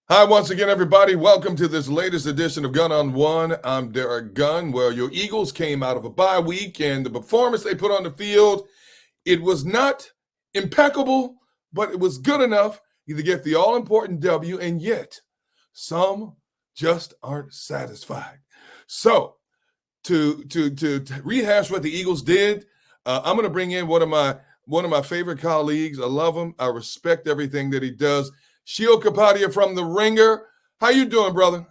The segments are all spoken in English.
Hi, once again, everybody. Welcome to this latest edition of Gun on One. I'm Derrick Gunn. Well, your Eagles came out of a bye week, and the performance they put on the field, it was not impeccable, but it was good enough to get the all-important W, and yet some just aren't satisfied. So, to rehash what the Eagles did, I'm going to bring in one of my favorite colleagues. I love him. I respect everything that he does. Sheil Kapadia from The Ringer. How you doing, brother?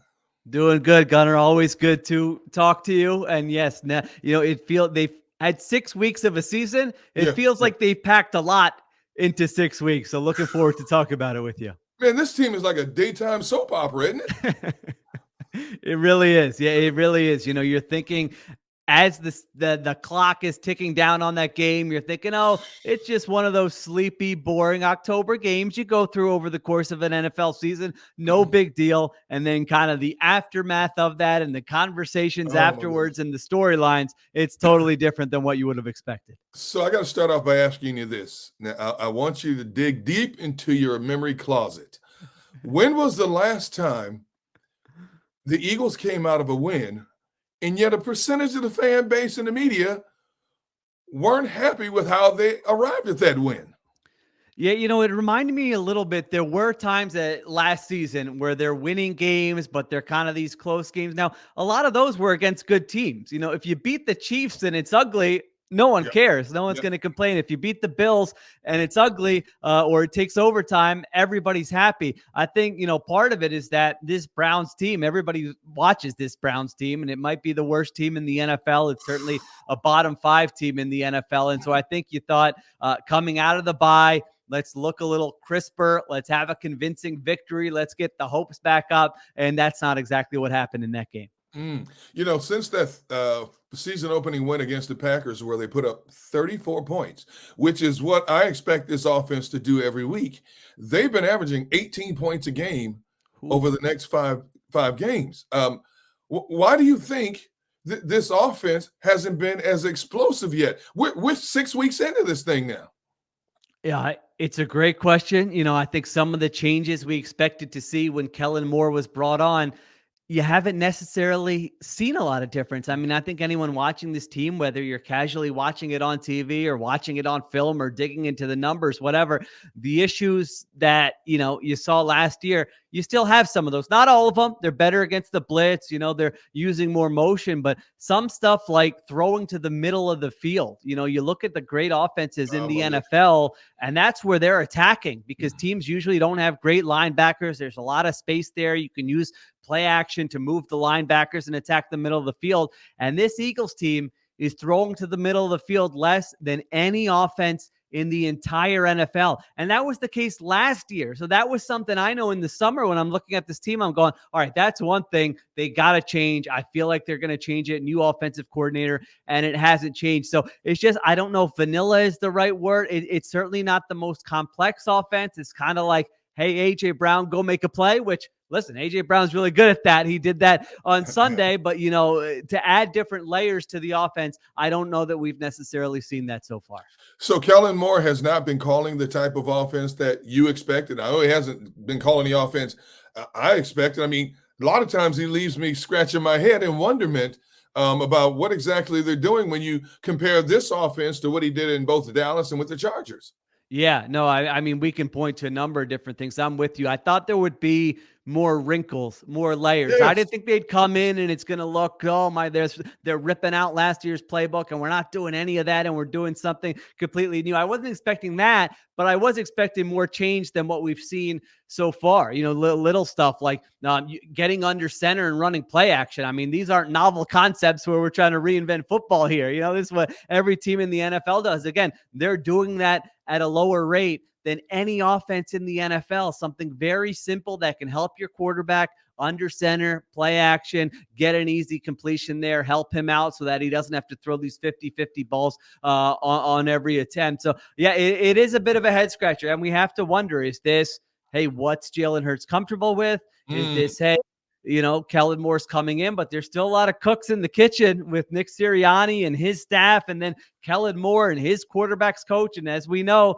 Doing good, Gunner. Always good to talk to you. And yes, now they've had 6 weeks of a season. It Yeah, feels yeah. like they've packed a lot into 6 weeks. So looking forward to talking about it with you. Man, this team is like a daytime soap opera, isn't it? It really is. Yeah, it really is. You're thinking as the clock is ticking down on that game, you're thinking, oh, it's just one of those sleepy, boring October games you go through over the course of an NFL season. No big deal. And then kind of the aftermath of that and the conversations Oh my goodness. afterwards and the storylines, it's totally different than what you would have expected. So I got to start off by asking you this. Now, I want you to dig deep into your memory closet. When was the last time the Eagles came out of a win, and yet a percentage of the fan base and the media weren't happy with how they arrived at that win? Yeah, it reminded me a little bit. There were times that last season where they're winning games, but they're kind of these close games. Now, a lot of those were against good teams. If you beat the Chiefs and it's ugly, no one Yep. cares. No one's Yep. going to complain. If you beat the Bills and it's ugly or it takes overtime, everybody's happy. I think, part of it is that this Browns team, everybody watches this Browns team, and it might be the worst team in the NFL. It's certainly a bottom 5 team in the NFL. And so I think you thought coming out of the bye, let's look a little crisper. Let's have a convincing victory. Let's get the hopes back up. And that's not exactly what happened in that game. Since that season opening win against the Packers, where they put up 34 points, which is what I expect this offense to do every week, they've been averaging 18 points a game Ooh. over the next five games. Why do you think this offense hasn't been as explosive yet? We're 6 weeks into this thing now. Yeah, it's a great question. I think some of the changes we expected to see when Kellen Moore was brought on, you haven't necessarily seen a lot of difference. I mean, I think anyone watching this team, whether you're casually watching it on TV or watching it on film or digging into the numbers, whatever, the issues that, you saw last year, you still have some of those. Not all of them. They're better against the blitz. They're using more motion, but some stuff like throwing to the middle of the field. You look at the great offenses in Oh the my goodness. NFL, and that's where they're attacking because teams usually don't have great linebackers. There's a lot of space there. You can use play action to move the linebackers and attack the middle of the field. And this Eagles team is throwing to the middle of the field less than any offense in the entire NFL. And that was the case last year. So that was something I know in the summer when I'm looking at this team, I'm going, all right, that's one thing they got to change. I feel like they're going to change it. New offensive coordinator, and it hasn't changed. So it's just, I don't know if vanilla is the right word. It's certainly not the most complex offense. It's kind of like, hey, A.J. Brown, go make a play, which, listen, A.J. Brown's really good at that. He did that on Sunday, but, to add different layers to the offense, I don't know that we've necessarily seen that so far. So Kellen Moore has not been calling the type of offense that you expected. I know he hasn't been calling the offense I expected. I mean, a lot of times he leaves me scratching my head in wonderment about what exactly they're doing when you compare this offense to what he did in both Dallas and with the Chargers. Yeah, no, I mean, we can point to a number of different things. I'm with you. I thought there would be more wrinkles, more layers. I Yes. didn't think they'd come in and it's going to look, oh my, they're ripping out last year's playbook and we're not doing any of that and we're doing something completely new. I wasn't expecting that, but I was expecting more change than what we've seen so far. Little stuff like getting under center and running play action. I mean, these aren't novel concepts where we're trying to reinvent football here. This is what every team in the NFL does. Again, they're doing that at a lower rate than any offense in the NFL. Something very simple that can help your quarterback under center, play action, get an easy completion there, help him out so that he doesn't have to throw these 50-50 balls on every attempt. So, yeah, it is a bit of a head scratcher. And we have to wonder, is this, hey, what's Jaylen Hurts comfortable with? Is this, hey, Kellen Moore's coming in, but there's still a lot of cooks in the kitchen with Nick Sirianni and his staff, and then Kellen Moore and his quarterback's coach. And as we know,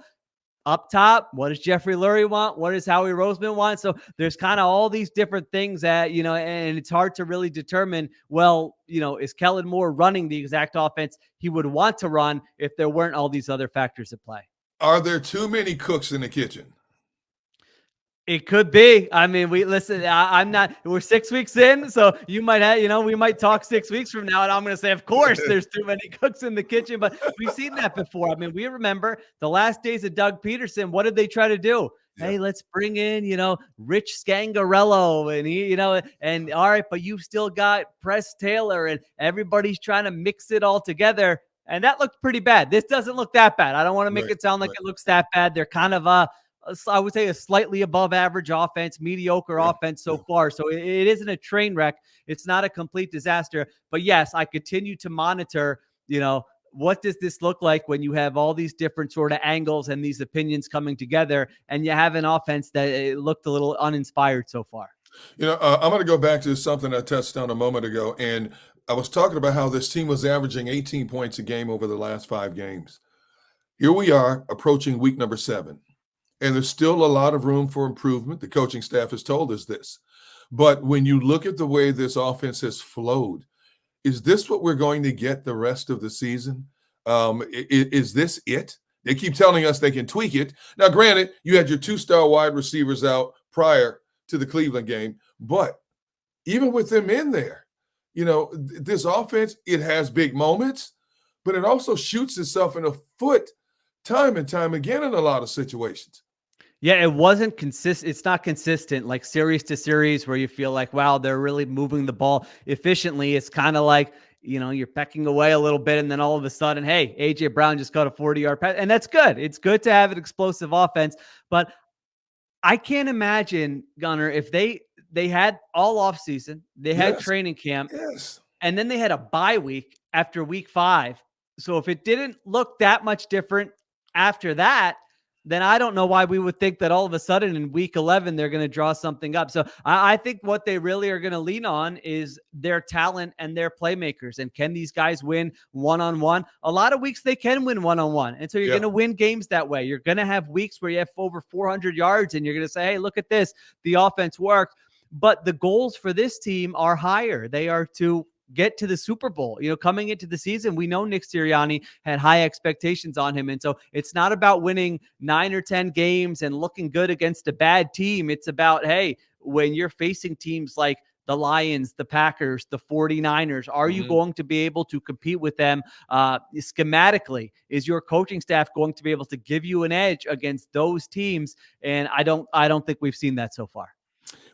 Up top, what does Jeffrey Lurie want? What does Howie Roseman want? So there's kind of all these different things that, and it's hard to really determine, well, is Kellen Moore running the exact offense he would want to run if there weren't all these other factors at play? Are there too many cooks in the kitchen? It could be. I mean, I'm not, we're 6 weeks in, so you might have, we might talk 6 weeks from now, and I'm going to say, of course, there's too many cooks in the kitchen, but we've seen that before. I mean, we remember the last days of Doug Peterson. What did they try to do? Yeah. Hey, let's bring in, Rich Scangarello, and and all right, but you've still got Press Taylor, and everybody's trying to mix it all together. And that looked pretty bad. This doesn't look that bad. I don't want to make it sound like it looks that bad. They're kind of, I would say, a slightly above average offense, mediocre offense so far. So it isn't a train wreck. It's not a complete disaster. But yes, I continue to monitor, what does this look like when you have all these different sort of angles and these opinions coming together, and you have an offense that looked a little uninspired so far? I'm going to go back to something I touched on a moment ago. And I was talking about how this team was averaging 18 points a game over the last 5 games. Here we are approaching week number 7. And there's still a lot of room for improvement. The coaching staff has told us this. But when you look at the way this offense has flowed, is this what we're going to get the rest of the season? Is this it? They keep telling us they can tweak it. Now, granted, you had your 2-star wide receivers out prior to the Cleveland game. But even with them in there, this offense, it has big moments, but it also shoots itself in the foot time and time again in a lot of situations. Yeah, it wasn't consistent. It's not consistent like series to series where you feel like, wow, they're really moving the ball efficiently. It's kind of like, you're pecking away a little bit, and then all of a sudden, hey, A.J. Brown just got a 40-yard pass. And that's good. It's good to have an explosive offense. But I can't imagine, Gunner, if they had all offseason, they had training camp, and then they had a bye week after week 5. So if it didn't look that much different after that, then I don't know why we would think that all of a sudden in week 11, they're going to draw something up. So I think what they really are going to lean on is their talent and their playmakers. And can these guys win one-on-one? A lot of weeks they can win one-on-one. And so you're going to win games that way. You're going to have weeks where you have over 400 yards and you're going to say, hey, look at this. The offense worked. But the goals for this team are higher. They are to get to the Super Bowl. Coming into the season, we know Nick Sirianni had high expectations on him. And so it's not about winning 9 or 10 games and looking good against a bad team. It's about, hey, when you're facing teams like the Lions, the Packers, the 49ers, are you going to be able to compete with them schematically? Is your coaching staff going to be able to give you an edge against those teams? And I don't think we've seen that so far.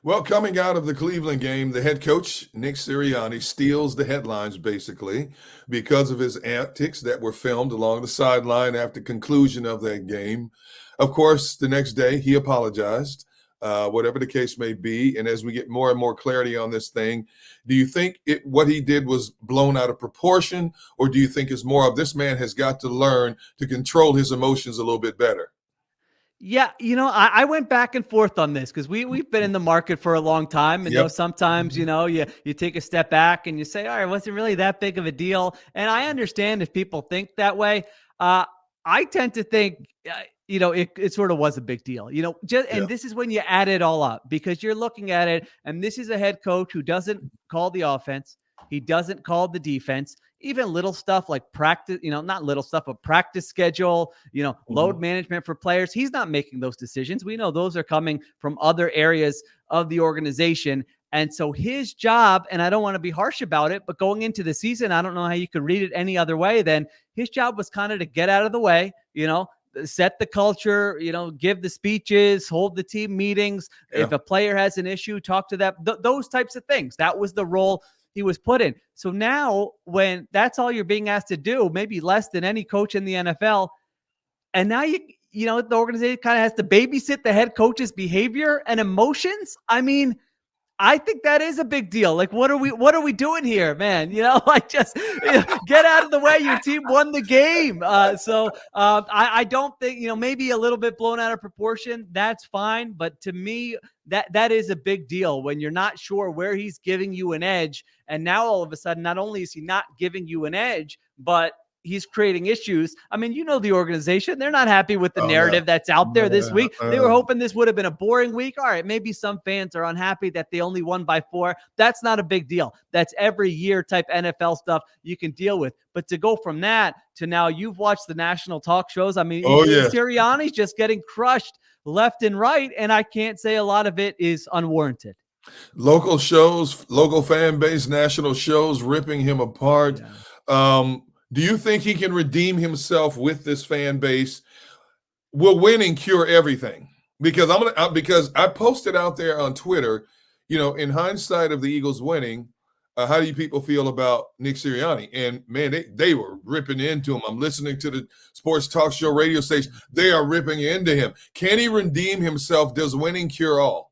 Well, coming out of the Cleveland game, the head coach, Nick Sirianni, steals the headlines basically because of his antics that were filmed along the sideline after conclusion of that game. Of course, the next day he apologized, whatever the case may be. And as we get more and more clarity on this thing, do you think what he did was blown out of proportion, or do you think it's more of this man has got to learn to control his emotions a little bit better? Yeah, I went back and forth on this because we've been in the market for a long time. And sometimes, you take a step back and you say, all right, was it really that big of a deal? And I understand if people think that way. I tend to think, it sort of was a big deal, and this is when you add it all up because you're looking at it. And this is a head coach who doesn't call the offense. He doesn't call the defense. Even little stuff like practice, not little stuff, but practice schedule, load management for players. He's not making those decisions. We know those are coming from other areas of the organization. And so his job, and I don't want to be harsh about it, but going into the season, I don't know how you could read it any other way than his job was kind of to get out of the way, set the culture, give the speeches, hold the team meetings. If a player has an issue, talk to them, those types of things. That was the role he was put in. So now when that's all you're being asked to do, maybe less than any coach in the NFL, and now the organization kind of has to babysit the head coach's behavior and emotions. I mean, I think that is a big deal. Like, what are we doing here, man? Just get out of the way. Your team won the game. I don't think, maybe a little bit blown out of proportion. That's fine. But to me, that is a big deal when you're not sure where he's giving you an edge. And now all of a sudden, not only is he not giving you an edge, but he's creating issues. I mean, you know, the organization, they're not happy with the Oh, no. narrative that's out there this week. They were Uh, hoping this would have been a boring week. All right, maybe some fans are unhappy that they only won by 4. That's not a big deal. That's every year type NFL stuff you can deal with. But to go from that to now you've watched the national talk shows. I mean, oh, yes. Sirianni's just getting crushed left and right. And I can't say a lot of it is unwarranted. Local shows, local fan base, national shows ripping him apart. Yeah. Do you think he can redeem himself with this fan base? Will winning cure everything? Because because I posted out there on Twitter, you know, in hindsight of the Eagles winning, how do you people feel about Nick Sirianni? And man, they were ripping into him. I'm listening to the sports talk show radio station. They are ripping into him. Can he redeem himself? Does winning cure all?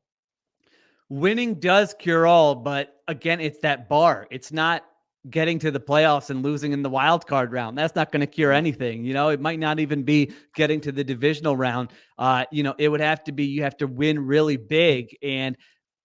Winning does cure all, but again, it's that bar. It's not getting to the playoffs and losing in the wild card round. That's not going to cure anything. You know, it might not even be getting to the divisional round. You know, it would have to be, you have to win really big, and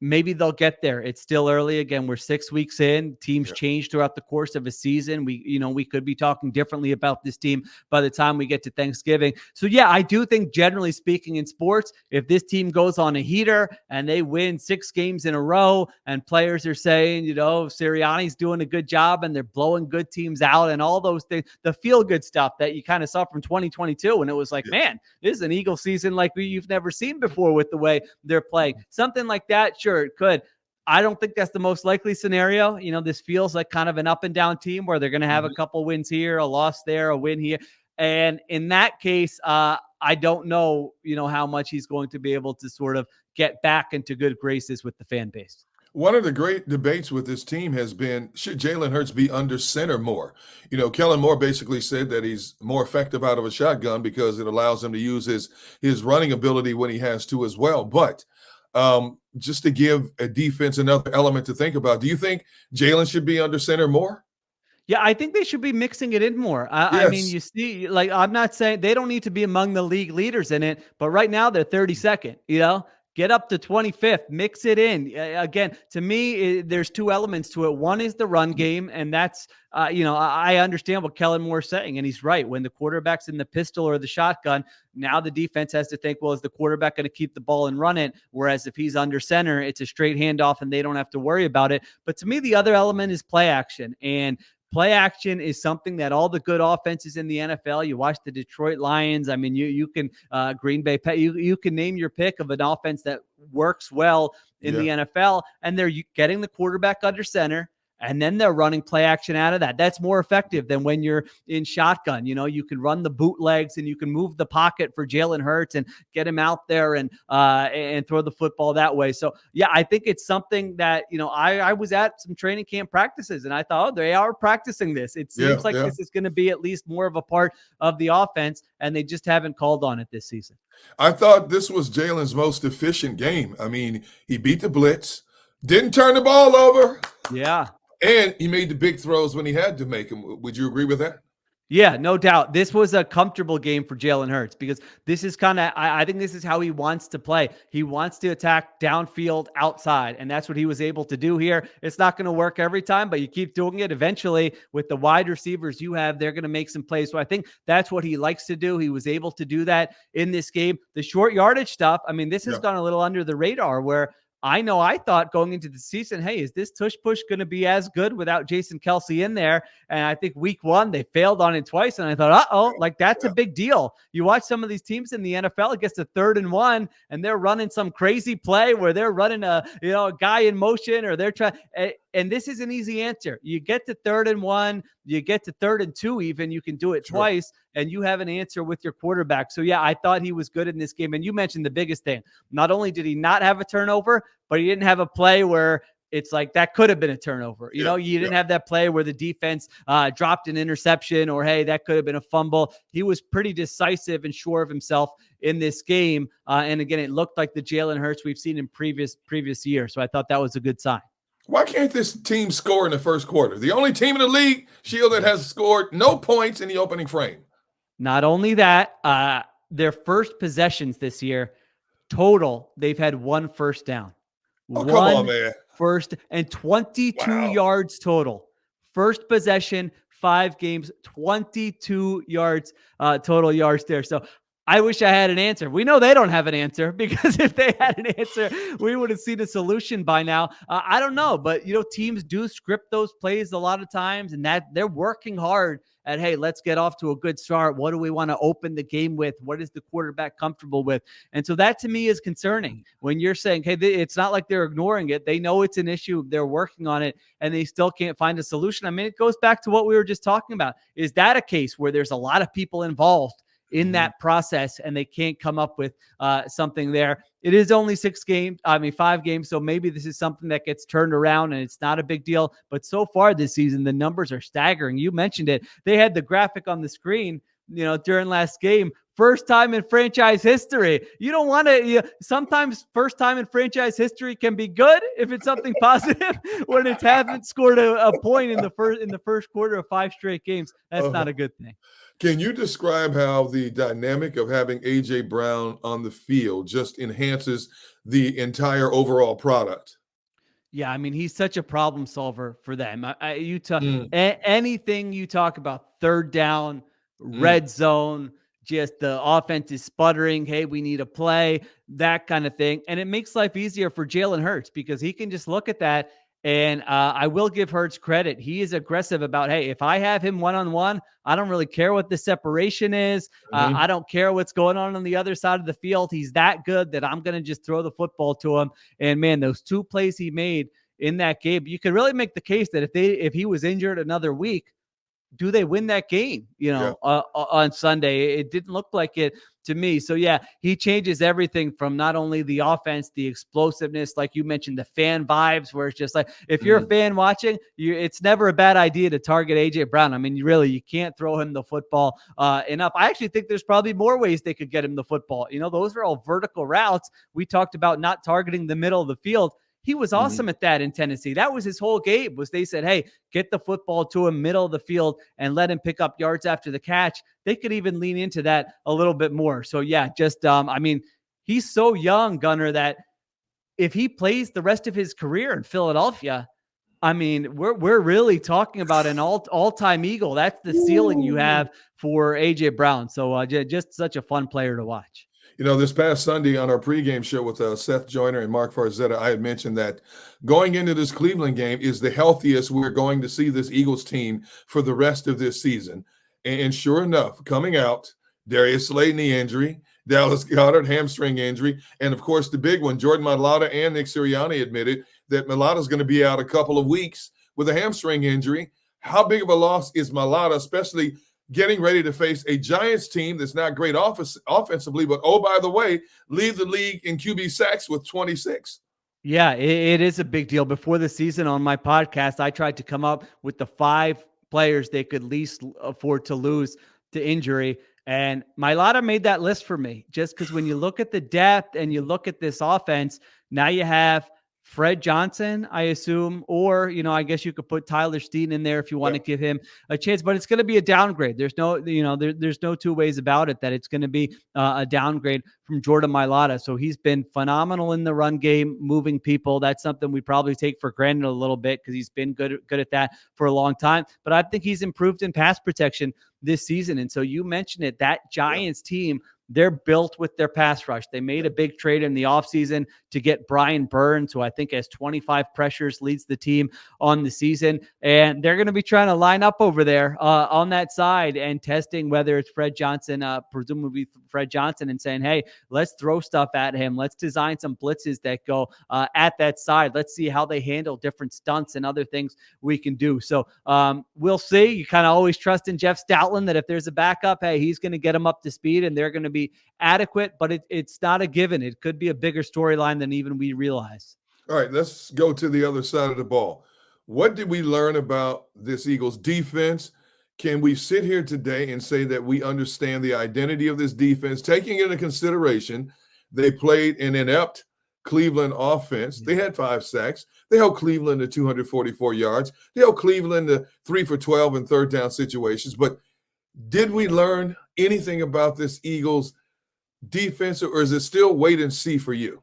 maybe they'll get there. It's still early. Again, we're 6 weeks in. Teams change throughout the course of a season. We could be talking differently about this team by the time we get to Thanksgiving. So yeah, I do think generally speaking in sports, if this team goes on a heater and they win 6 games in a row and players are saying, you know, Sirianni's doing a good job and they're blowing good teams out and all those things, the feel good stuff that you kind of saw from 2022. And it was like, man, this is an Eagle season like you've never seen before with the way they're playing. Something like that. Sure, it could. I don't think that's the most likely scenario. You know, this feels like kind of an up and down team where they're going to have a couple wins here, a loss there, a win here. And in that case, I don't know, you know, how much he's going to be able to sort of get back into good graces with the fan base. One of the great debates with this team has been, should Jaylen Hurts be under center more? You know, Kellen Moore basically said that he's more effective out of a shotgun because it allows him to use his running ability when he has to as well. But just to give a defense another element to think about, do you think Jaylen should be under center more? Yeah, I think they should be mixing it in more. I mean, Yes. you see, like, I'm not saying they don't need to be among the league leaders in it, but right now they're 32nd, you know? Get up to 25th, mix it in. Again, to me, there's 2 elements to it. One is the run game, and that's, you know, I understand what Kellen Moore is saying, and he's right. When the quarterback's in the pistol or the shotgun, now the defense has to think, well, is the quarterback going to keep the ball and run it? Whereas if he's under center, it's a straight handoff, and they don't have to worry about it. But to me, the other element is play action, and play action is something that all the good offenses in the NFL, you watch the Detroit Lions. I mean, you can Green Bay, you can name your pick of an offense that works well in the NFL, and they're getting the quarterback under center. And then they're running play action out of that. That's more effective than when you're in shotgun. You know, you can run the bootlegs and you can move the pocket for Jaylen Hurts and get him out there and throw the football that way. So, yeah, I think it's something that, you know, I was at some training camp practices and I thought, oh, they are practicing this. It seems like this is going to be at least more of a part of the offense, and they just haven't called on it this season. I thought this was Jalen's most efficient game. I mean, he beat the blitz, didn't turn the ball over. Yeah. And he made the big throws when he had to make them. Would you agree with that? Yeah, no doubt. This was a comfortable game for Jaylen Hurts because this is kind of, I think this is how he wants to play. He wants to attack downfield outside, and that's what he was able to do here. It's not going to work every time, but you keep doing it. Eventually, with the wide receivers you have, they're going to make some plays. So I think that's what he likes to do. He was able to do that in this game. The short yardage stuff, I mean, this has gone a little under the radar where I know I thought going into the season, hey, is this tush push going to be as good without Jason Kelce in there? And I think week 1, they failed on it twice. And I thought, like that's a big deal. You watch some of these teams in the NFL, it gets to 3rd and 1 and they're running some crazy play where they're running a guy in motion or they're trying. And this is an easy answer. You get to 3rd and 1, you get to 3rd and 2, even you can do it twice, and you have an answer with your quarterback. So yeah, I thought he was good in this game. And you mentioned the biggest thing. Not only did he not have a turnover, but he didn't have a play where it's like that could have been a turnover. You know, you didn't have that play where the defense dropped an interception or, hey, that could have been a fumble. He was pretty decisive and sure of himself in this game. And again, it looked like the Jaylen Hurts we've seen in previous years. So I thought that was a good sign. Why can't this team score in the first quarter? The only team in the league, Sheil, that has scored no points in the opening frame. Not only that, their first possessions this year, total, they've had 1 first down. Oh, come on, man. First and 22 yards total. First possession, 5 games, 22 yards, total yards there. So I wish I had an answer. We know they don't have an answer, because if they had an answer, we would have seen a solution by now. I don't know, but teams do script those plays a lot of times, and that they're working hard at, hey, let's get off to a good start. What do we want to open the game with? What is the quarterback comfortable with? And so that to me is concerning when you're saying, hey, it's not like they're ignoring it. They know it's an issue. They're working on it, and they still can't find a solution. I mean, it goes back to what we were just talking about. Is that a case where there's a lot of people involved in that process and they can't come up with something there? It is only 5 games. So maybe this is something that gets turned around and it's not a big deal. But so far this season, the numbers are staggering. You mentioned it. They had the graphic on the screen, during last game. First time in franchise history. You don't want to, sometimes first time in franchise history can be good if it's something positive. When it's haven't scored a point in the first quarter of 5 straight games, that's not a good thing. Can you describe how the dynamic of having A.J. Brown on the field just enhances the entire overall product? Yeah, I mean, he's such a problem solver for them. Anything you talk about, third down, red zone, just the offense is sputtering. Hey, we need a play, that kind of thing. And it makes life easier for Jaylen Hurts, because he can just look at that. And I will give Hurts credit. He is aggressive about, hey, if I have him one-on-one, I don't really care what the separation is. I don't care what's going on the other side of the field. He's that good that I'm going to just throw the football to him. And, man, those 2 plays he made in that game, you could really make the case that if he was injured another week, do they win that game, on Sunday? It didn't look like it to me. So, yeah, he changes everything from not only the offense, the explosiveness, like you mentioned, the fan vibes, where it's just like, if you're a fan watching, it's never a bad idea to target A.J. Brown. I mean, you can't throw him the football enough. I actually think there's probably more ways they could get him the football. Those are all vertical routes. We talked about not targeting the middle of the field. He was awesome at that in Tennessee. That was his whole game, was they said, hey, get the football to him middle of the field and let him pick up yards after the catch. They could even lean into that a little bit more. So, yeah, just, I mean, he's so young, Gunner, that if he plays the rest of his career in Philadelphia, I mean, we're really talking about an all-time Eagle. That's the ceiling you have for A.J. Brown. So just such a fun player to watch. This past Sunday on our pregame show with Seth Joyner and Mark Farzetta, I had mentioned that going into this Cleveland game is the healthiest we're going to see this Eagles team for the rest of this season. And sure enough, coming out, Darius Slay knee injury, Dallas Goedert hamstring injury, and of course the big one, Jordan Mailata and Nick Sirianni admitted that Mailata's going to be out a couple of weeks with a hamstring injury. How big of a loss is Mailata, especially getting ready to face a Giants team that's not great offensively, but, oh, by the way, lead the league in QB sacks with 26. Yeah, it is a big deal. Before the season on my podcast, I tried to come up with the 5 players they could least afford to lose to injury. And Mailata made that list for me, just because when you look at the depth and you look at this offense, now you have Fred Johnson, I assume, or, I guess you could put Tyler Steen in there if you want to give him a chance, but it's going to be a downgrade. There's no, there's no 2 ways about it that it's going to be a downgrade from Jordan Mailata. So he's been phenomenal in the run game, moving people. That's something we probably take for granted a little bit, because he's been good at that for a long time. But I think he's improved in pass protection this season. And so you mentioned it, that Giants team, they're built with their pass rush. They made a big trade in the offseason to get Brian Burns, who I think has 25 pressures, leads the team on the season. And they're going to be trying to line up over there on that side and testing whether it's Fred Johnson, presumably Fred Johnson, and saying, hey, let's throw stuff at him. Let's design some blitzes that go at that side. Let's see how they handle different stunts and other things we can do. So we'll see. You kind of always trust in Jeff Stoutland that if there's a backup, hey, he's going to get them up to speed and they're going to be adequate, but it's not a given. It could be a bigger storyline than even we realize. All right, let's go to the other side of the ball. What did we learn about this Eagles defense? Can we sit here today and say that we understand the identity of this defense, taking into consideration they played an inept Cleveland offense? They had 5 sacks. They held Cleveland to 244 yards. They held Cleveland to 3 for 12 in third down situations. But did we learn anything about this Eagles defense, or is it still wait and see for you?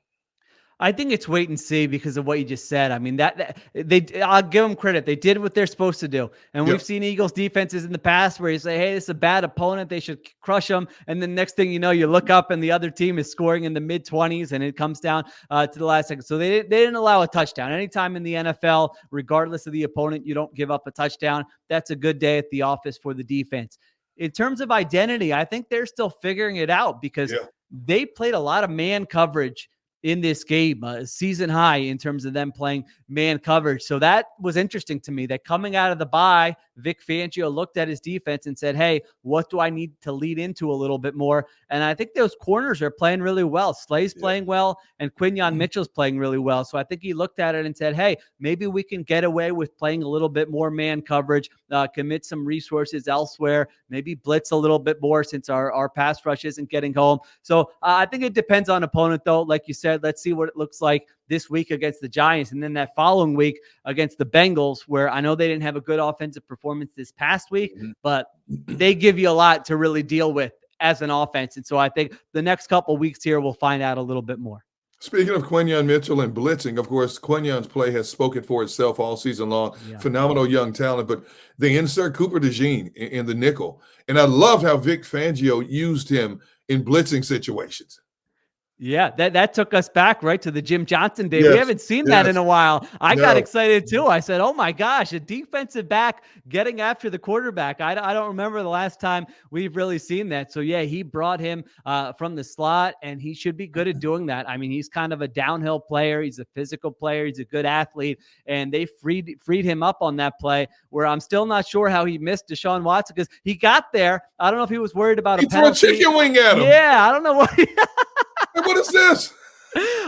I think it's wait and see because of what you just said. I mean, I'll give them credit. They did what they're supposed to do. And we've Yep. seen Eagles defenses in the past where you say, hey, this is a bad opponent. They should crush them. And then next thing you know, you look up and the other team is scoring in the mid 20s and it comes down to the last second. So they didn't allow a touchdown. Anytime in the NFL, regardless of the opponent, you don't give up a touchdown. That's a good day at the office for the defense. In terms of identity, I think they're still figuring it out because Yeah. they played a lot of man coverage in this game, season high in terms of them playing man coverage. So that was interesting to me that coming out of the bye, Vic Fangio looked at his defense and said, hey, what do I need to lead into a little bit more? And I think those corners are playing really well. Slay's playing well and Quinyon Mitchell's playing really well. So I think he looked at it and said, hey, maybe we can get away with playing a little bit more man coverage, commit some resources elsewhere, maybe blitz a little bit more since our pass rush isn't getting home. So I think it depends on opponent though. Like you said, let's see what it looks like this week against the Giants and then that following week against the Bengals, where I know they didn't have a good offensive performance this past week, but they give you a lot to really deal with as an offense. And so I think the next couple of weeks here, we'll find out a little bit more. Speaking of Quinyon Mitchell and blitzing, of course, Quinyon's play has spoken for itself all season long. Yeah. Phenomenal young talent, but they insert Cooper DeJean in the nickel. And I loved how Vic Fangio used him in blitzing situations. Yeah, that took us back right to the Jim Johnson day. Yes, We haven't seen that in a while. I got No. excited too. I said, oh my gosh, a defensive back getting after the quarterback. I don't remember the last time we've really seen that. So yeah, he brought him from the slot and he should be good at doing that. I mean, he's kind of a downhill player. He's a physical player. He's a good athlete. And they freed him up on that play where I'm still not sure how he missed Deshaun Watson because he got there. I don't know if he was worried about He a threw a penalty. chicken wing at him. Yeah, I don't know what What is this?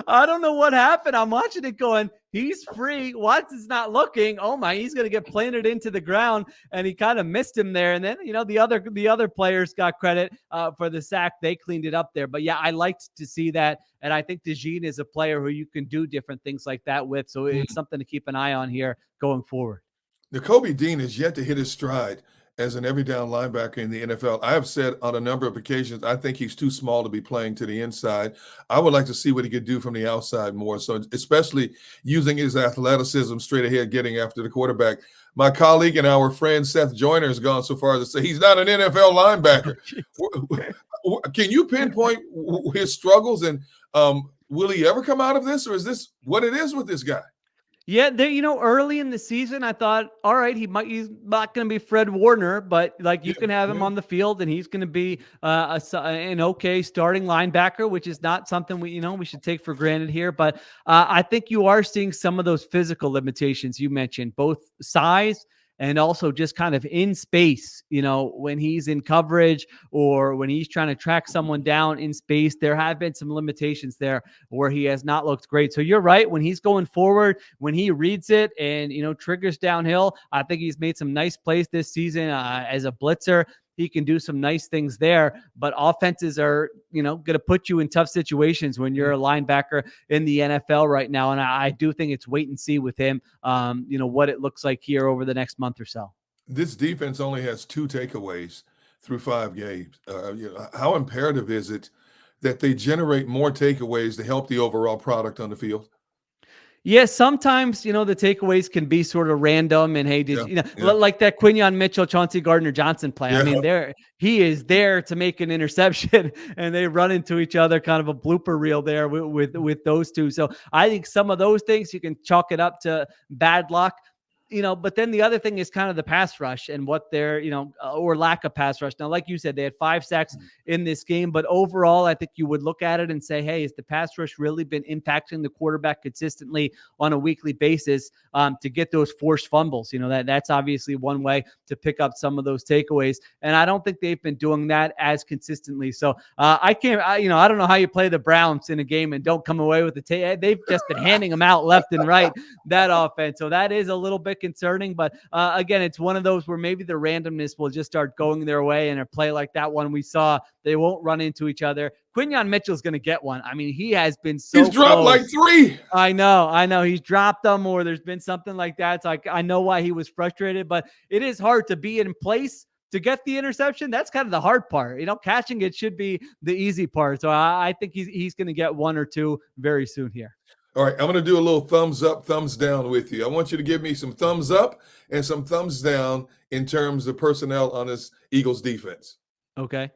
I don't know what happened. I'm watching it going, he's free. Watson's not looking. Oh my, he's going to get planted into the ground. And he kind of missed him there. And then, the other players got credit for the sack. They cleaned it up there. But yeah, I liked to see that. And I think DeJean is a player who you can do different things like that with. So it's something to keep an eye on here going forward. Nakobe Dean is yet to hit his stride as an every down linebacker in the NFL. I have said on a number of occasions, I think he's too small to be playing to the inside. I would like to see what he could do from the outside more. So especially using his athleticism straight ahead, getting after the quarterback. My colleague and our friend Seth Joyner has gone so far as to say he's not an NFL linebacker. Can you pinpoint his struggles and will he ever come out of this, or is this what it is with this guy? Yeah, early in the season, I thought, all right, he's not going to be Fred Warner, but like you can have him on the field and he's going to be an okay starting linebacker, which is not something we should take for granted here. But I think you are seeing some of those physical limitations you mentioned, both size and also just kind of in space, when he's in coverage or when he's trying to track someone down in space. There have been some limitations there where he has not looked great. So you're right. When he's going forward, when he reads it and, triggers downhill, I think he's made some nice plays this season as a blitzer. He can do some nice things there, but offenses are, going to put you in tough situations when you're a linebacker in the NFL right now. And I do think it's wait and see with him, what it looks like here over the next month or so. This defense only has 2 takeaways through 5 games. How imperative is it that they generate more takeaways to help the overall product on the field? Yeah, sometimes, the takeaways can be sort of random and, hey, like that Quinyon Mitchell, Chauncey Gardner-Johnson play. Yeah. I mean, he is there to make an interception and they run into each other, kind of a blooper reel there with those two. So I think some of those things you can chalk it up to bad luck. But then the other thing is kind of the pass rush and what they're, or lack of pass rush. Now, like you said, they had 5 sacks in this game, but overall, I think you would look at it and say, hey, has the pass rush really been impacting the quarterback consistently on a weekly basis to get those forced fumbles? That's obviously one way to pick up some of those takeaways. And I don't think they've been doing that as consistently. So I don't know how you play the Browns in a game and don't come away with the they've just been handing them out left and right, that offense. So that is a little bit concerning, but again, it's one of those where maybe the randomness will just start going their way, and a play like that one we saw, they won't run into each other. Quinyon Mitchell's going to get one. I mean, he has been he's dropped close. Like 3. I know. He's dropped them, or there's been something like that. So I know why he was frustrated, but it is hard to be in place to get the interception. That's kind of the hard part. Catching it should be the easy part. So I think he's going to get 1 or 2 very soon here. All right, I'm going to do a little thumbs up, thumbs down with you. I want you to give me some thumbs up and some thumbs down in terms of personnel on this Eagles defense. Okay.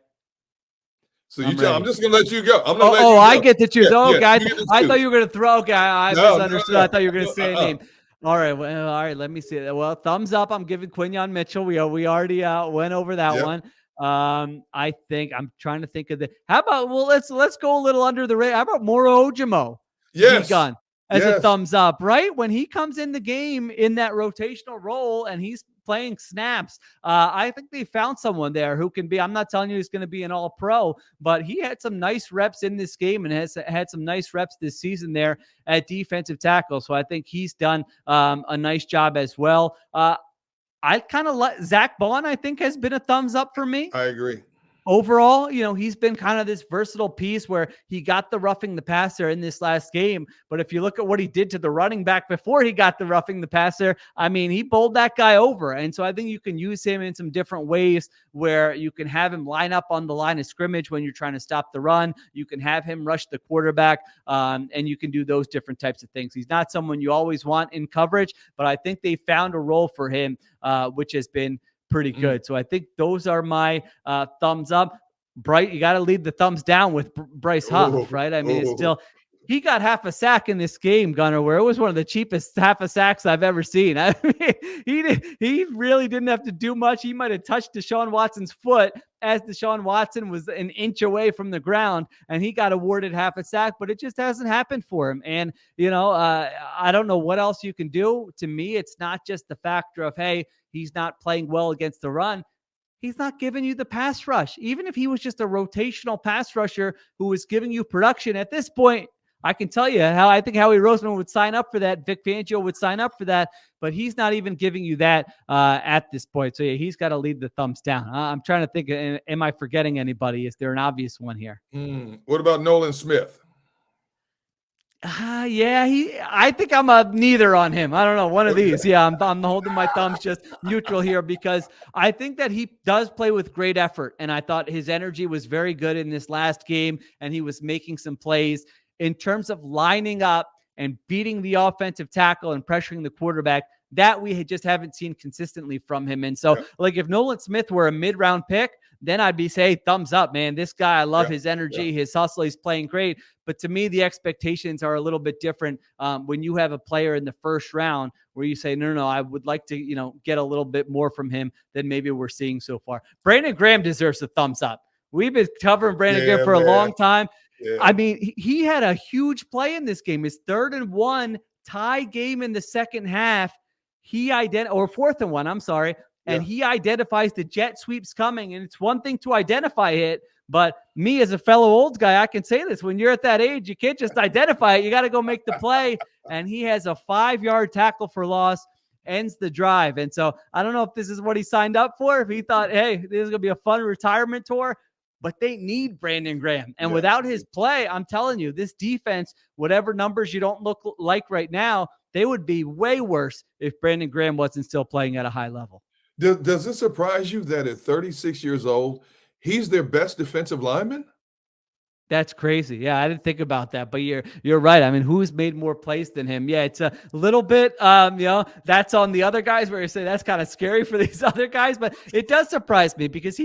So I'm I'm ready. just going to let you go. I'm going to let Oh, you I go. get to choose. Yeah, Oh, yeah, guys, you get to I thought choose. you were going to throw. Okay, I No, misunderstood. no, I thought you were going to no, say a name. All right, well, all right. Let me see that. Well, thumbs up. I'm giving Quinyon Mitchell. We already went over that Yep. one. I think I'm trying to think of the. How about let's go a little under the radar. How about Moro Ojimo, D Yes. Gun, as a Yes. thumbs up? Right when he comes in the game in that rotational role and he's playing snaps. I think they found someone there who can be. I'm not telling you he's going to be an all pro, but he had some nice reps in this game and has had some nice reps this season there at defensive tackle. So I think he's done a nice job as well. I kind of like Zach Bond, I think, has been a thumbs up for me. I agree. Overall, he's been kind of this versatile piece where he got the roughing the passer in this last game. But if you look at what he did to the running back before he got the roughing the passer, I mean, he bowled that guy over. And so I think you can use him in some different ways where you can have him line up on the line of scrimmage when you're trying to stop the run. You can have him rush the quarterback, and you can do those different types of things. He's not someone you always want in coverage, but I think they found a role for him, which has been pretty good. So I think those are my thumbs up. Bright, you got to lead the thumbs down with Bryce Huff, right? I mean, it's still, he got half a sack in this game, Gunner, where it was one of the cheapest half a sacks I've ever seen. I mean, he really didn't have to do much. He might have touched Deshaun Watson's foot as Deshaun Watson was an inch away from the ground, and he got awarded half a sack, but it just hasn't happened for him. And, I don't know what else you can do. To me, it's not just the factor of, hey, he's not playing well against the run. He's not giving you the pass rush. Even if he was just a rotational pass rusher who was giving you production at this point, I can tell you how I think Howie Roseman would sign up for that. Vic Fangio would sign up for that, but he's not even giving you that at this point. So yeah, he's got to lead the thumbs down. I'm trying to think, am I forgetting anybody? Is there an obvious one here? What about Nolan Smith? Yeah, I think I'm a neither on him. I don't know, one of these. Yeah, I'm holding my thumbs just neutral here because I think that he does play with great effort, and I thought his energy was very good in this last game, and he was making some plays in terms of lining up and beating the offensive tackle and pressuring the quarterback. That we just haven't seen consistently from him. And so, like, if Nolan Smith were a mid-round pick, then I'd be saying thumbs up, man. This guy, I love his energy, his hustle. He's playing great. But to me, the expectations are a little bit different when you have a player in the first round where you say, no, I would like to, get a little bit more from him than maybe we're seeing so far. Brandon Graham deserves a thumbs up. We've been covering Brandon Graham for a long time. Yeah. I mean, he had a huge play in this game. His 3rd and 1 tie game in the second half. Or 4th and 1, I'm sorry. And he identifies the jet sweeps coming. And it's one thing to identify it, but me as a fellow old guy, I can say this. When you're at that age, you can't just identify it. You got to go make the play. And he has a 5-yard tackle for loss, ends the drive. And so I don't know if this is what he signed up for, if he thought, hey, this is going to be a fun retirement tour. But they need Brandon Graham. And without his play, I'm telling you, this defense, whatever numbers you don't look like right now, they would be way worse if Brandon Graham wasn't still playing at a high level. Does it surprise you that at 36 years old, he's their best defensive lineman? That's crazy. Yeah, I didn't think about that, but you're right. I mean, who's made more plays than him? Yeah, it's a little bit, that's on the other guys where you say that's kind of scary for these other guys, but it does surprise me because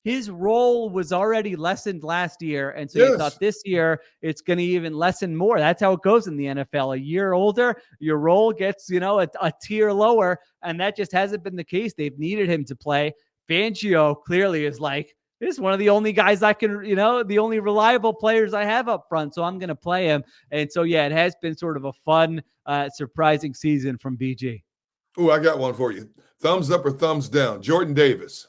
his role was already lessened last year. And so you thought this year it's going to even lessen more. That's how it goes in the NFL. A year older, your role gets, a tier lower. And that just hasn't been the case. They've needed him to play. Fangio clearly is like, this is one of the only guys I can, the only reliable players I have up front. So I'm going to play him. And so, yeah, it has been sort of a fun, surprising season from BG. Oh, I got one for you. Thumbs up or thumbs down? Jordan Davis.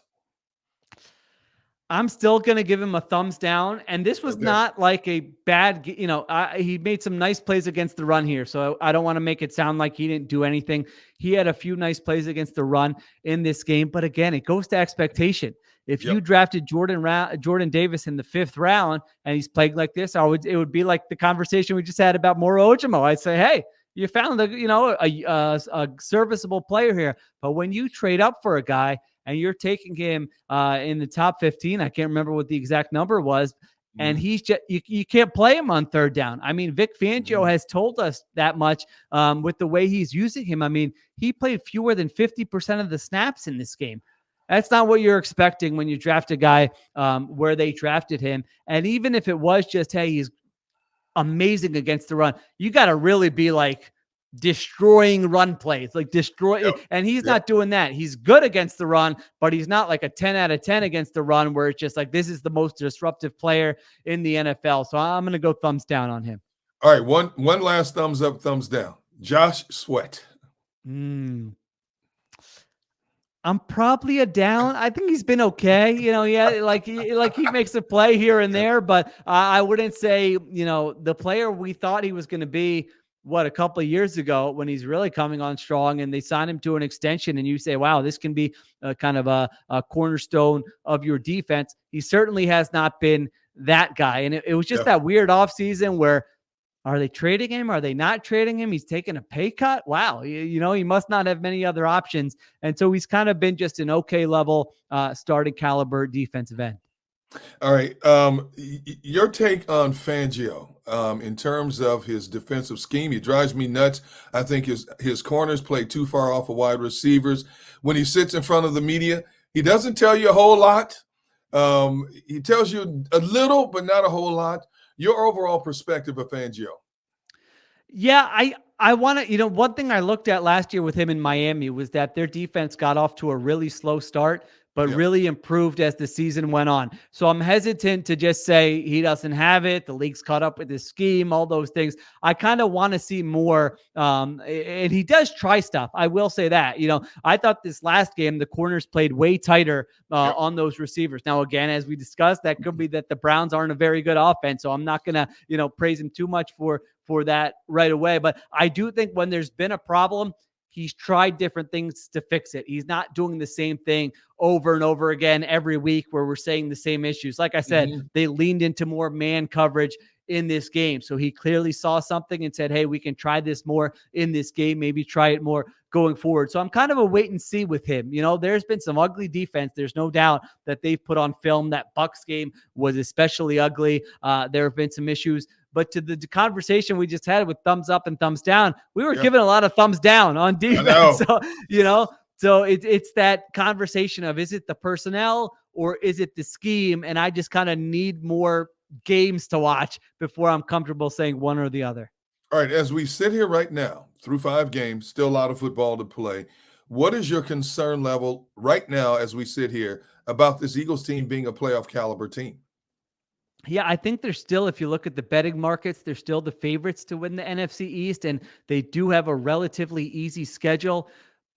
I'm still going to give him a thumbs down. And this was not like a bad, he made some nice plays against the run here. So I don't want to make it sound like he didn't do anything. He had a few nice plays against the run in this game. But again, it goes to expectation. If you drafted Jordan Davis in the 5th round and he's playing like this, it would be like the conversation we just had about Moro Ojimo. I'd say, hey, you found a serviceable player here. But when you trade up for a guy and you're taking him in the top 15, I can't remember what the exact number was, And Mhm. he's just you can't play him on third down. I mean, Vic Fangio Mhm. has told us that much with the way he's using him. I mean, he played fewer than 50% of the snaps in this game. That's not what you're expecting when you draft a guy where they drafted him. And even if it was just, hey, he's amazing against the run, you got to really be like destroying run plays, like destroy. Yep. And he's Yep. not doing that. He's good against the run, but he's not like a 10 out of 10 against the run where it's just like, this is the most disruptive player in the NFL. So I'm going to go thumbs down on him. All right. One last thumbs up, thumbs down. Josh Sweat. I'm probably a down. I think he's been okay. Yeah, like he makes a play here and Yeah. there, but I wouldn't say, the player we thought he was going to be, a couple of years ago when he's really coming on strong and they signed him to an extension and you say, wow, this can be a kind of a cornerstone of your defense. He certainly has not been that guy. And it was just Yeah. that weird offseason where, are they trading him? Are they not trading him? He's taking a pay cut. Wow. He must not have many other options. And so he's kind of been just an okay level starting caliber defensive end. All right. Your take on Fangio in terms of his defensive scheme. He drives me nuts. I think his corners play too far off of wide receivers. When he sits in front of the media, he doesn't tell you a whole lot. He tells you a little, but not a whole lot. Your overall perspective of Fangio. Yeah, I want to, one thing I looked at last year with him in Miami was that their defense got off to a really slow start, but Yep. really improved as the season went on. So I'm hesitant to just say he doesn't have it. The league's caught up with his scheme, all those things. I kind of want to see more. And he does try stuff. I will say that. I thought this last game, the corners played way tighter Yep. on those receivers. Now, again, as we discussed, that could be that the Browns aren't a very good offense. So I'm not going to, praise him too much for that right away. But I do think when there's been a problem, he's tried different things to fix it. He's not doing the same thing over and over again every week where we're saying the same issues. Like I said, they leaned into more man coverage in this game. So he clearly saw something and said, hey, we can try this more in this game, maybe try it more going forward. So I'm kind of a wait and see with him. There's been some ugly defense. There's no doubt that they've put on film. That Bucs game was especially ugly. There have been some issues. But to the conversation we just had with thumbs up and thumbs down, we were giving a lot of thumbs down on defense. So it's that conversation of, is it the personnel or is it the scheme? And I just kind of need more games to watch before I'm comfortable saying one or the other. All right. As we sit here right now, through 5 games, still a lot of football to play. What is your concern level right now as we sit here about this Eagles team being a playoff caliber team? Yeah, I think they're still, if you look at the betting markets, they're still the favorites to win the NFC East, and they do have a relatively easy schedule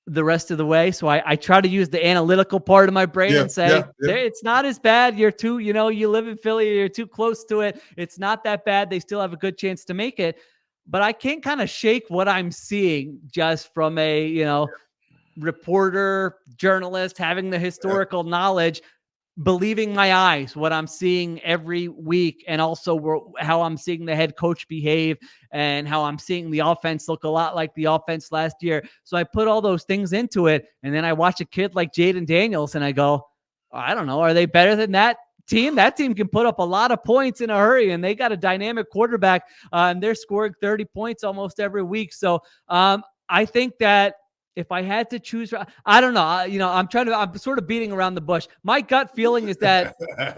the rest of the way. So I try to use the analytical part of my brain and say, it's not as bad. You're too, you live in Philly, you're too close to it. It's not that bad. They still have a good chance to make it. But I can't kind of shake what I'm seeing just from a, reporter, journalist, having the historical knowledge, believing my eyes, what I'm seeing every week, and also how I'm seeing the head coach behave and how I'm seeing the offense look a lot like the offense last year. So I put all those things into it, and then I watch a kid like Jayden Daniels, and I go, I don't know, are they better than that team? That team can put up a lot of points in a hurry, and they got a dynamic quarterback, and they're scoring 30 points almost every week. So I think that if I had to choose, I don't know. I'm sort of beating around the bush. My gut feeling is that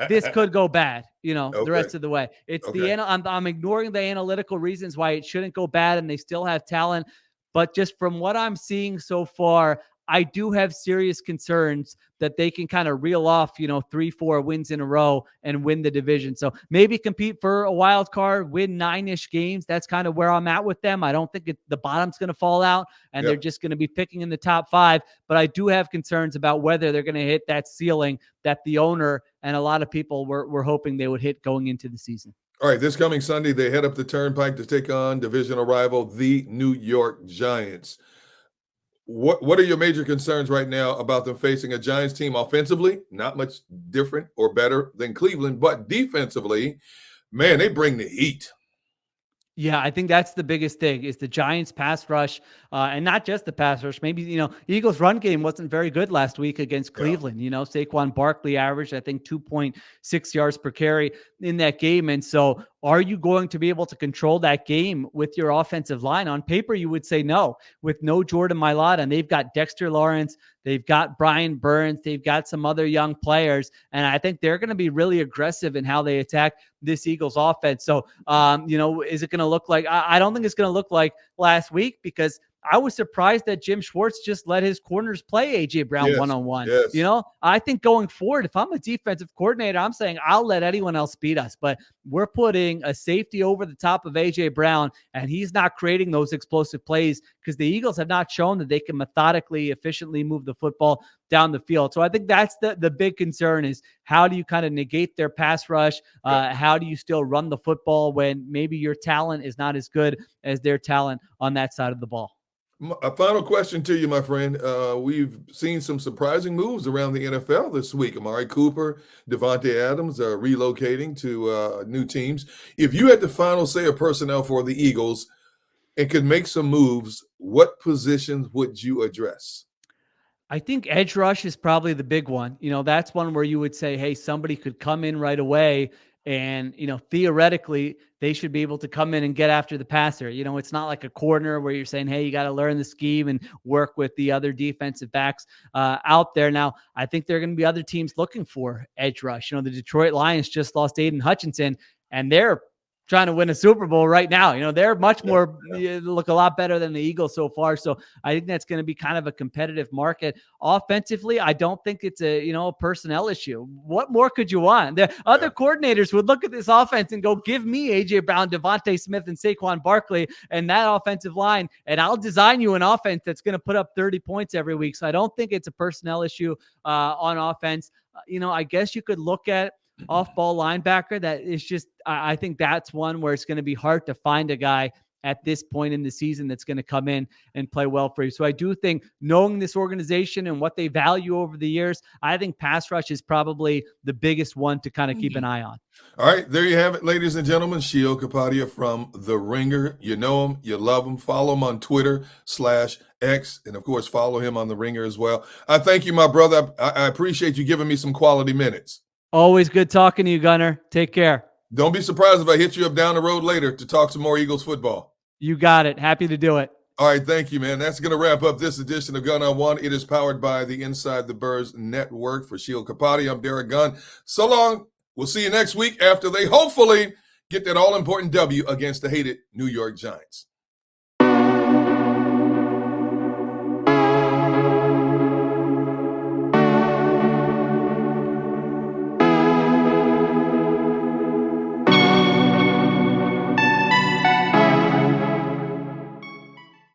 this could go bad, the rest of the way. It's I'm ignoring the analytical reasons why it shouldn't go bad, and they still have talent. But just from what I'm seeing so far, I do have serious concerns that they can kind of reel off, 3-4 wins in a row and win the division. So maybe compete for a wild card, win 9-ish games. That's kind of where I'm at with them. I don't think the bottom's going to fall out and they're just going to be picking in the top 5. But I do have concerns about whether they're going to hit that ceiling that the owner and a lot of people were hoping they would hit going into the season. All right, this coming Sunday, they head up the Turnpike to take on divisional rival, the New York Giants. What are your major concerns right now about them facing a Giants team offensively? Not much different or better than Cleveland, but defensively, man, they bring the heat. Yeah, I think that's the biggest thing is the Giants pass rush, and not just the pass rush. Maybe, Eagles run game wasn't very good last week against Yeah. Cleveland. Saquon Barkley averaged, I think, 2.6 yards per carry in that game. And so are you going to be able to control that game with your offensive line? On paper, you would say no. With no Jordan Mailata, and they've got Dexter Lawrence, they've got Brian Burns, they've got some other young players, and I think they're going to be really aggressive in how they attack this Eagles offense. So, is it going to look like? I don't think it's going to look like last week, because I was surprised that Jim Schwartz just let his corners play AJ Brown Yes. one-on-one. Yes. I think going forward, if I'm a defensive coordinator, I'm saying I'll let anyone else beat us, but we're putting a safety over the top of AJ Brown, and he's not creating those explosive plays because the Eagles have not shown that they can methodically, efficiently move the football down the field. So I think that's the big concern is how do you kind of negate their pass rush? How do you still run the football when maybe your talent is not as good as their talent on that side of the ball? A final question to you, my friend. We've seen some surprising moves around the NFL this week. Amari Cooper, Devontae Adams are relocating to new teams. If you had the final say of personnel for the Eagles and could make some moves, what positions would you address? I think edge rush is probably the big one. That's one where you would say, hey, somebody could come in right away and, theoretically they should be able to come in and get after the passer. It's not like a corner where you're saying, hey, you got to learn the scheme and work with the other defensive backs out there. Now, I think there are going to be other teams looking for edge rush. The Detroit Lions just lost Aiden Hutchinson, and they're trying to win a Super Bowl right now. They're much more look a lot better than the Eagles so far. So I think that's going to be kind of a competitive market. Offensively, I don't think it's a personnel issue. What more could you want? The other coordinators would look at this offense and go, give me AJ Brown, Devontae Smith, and Saquon Barkley and that offensive line, and I'll design you an offense that's going to put up 30 points every week. So I don't think it's a personnel issue on offense. I guess you could look at off-ball linebacker. That is just, I think that's one where it's going to be hard to find a guy at this point in the season that's going to come in and play well for you. So I do think, knowing this organization and what they value over the years, I think pass rush is probably the biggest one to kind of keep an eye on. All right, there you have it, ladies and gentlemen. Sheil Kapadia from The Ringer. You know him, you love him. Follow him on Twitter/X, and of course, follow him on The Ringer as well. I thank you, my brother. I appreciate you giving me some quality minutes. Always good talking to you, Gunner. Take care. Don't be surprised if I hit you up down the road later to talk some more Eagles football. You got it. Happy to do it. All right, thank you, man. That's going to wrap up this edition of Gun on One. It is powered by the Inside the Birds Network. For Sheil Kapadia, I'm Derrick Gunn. So long. We'll see you next week after they hopefully get that all-important W against the hated New York Giants.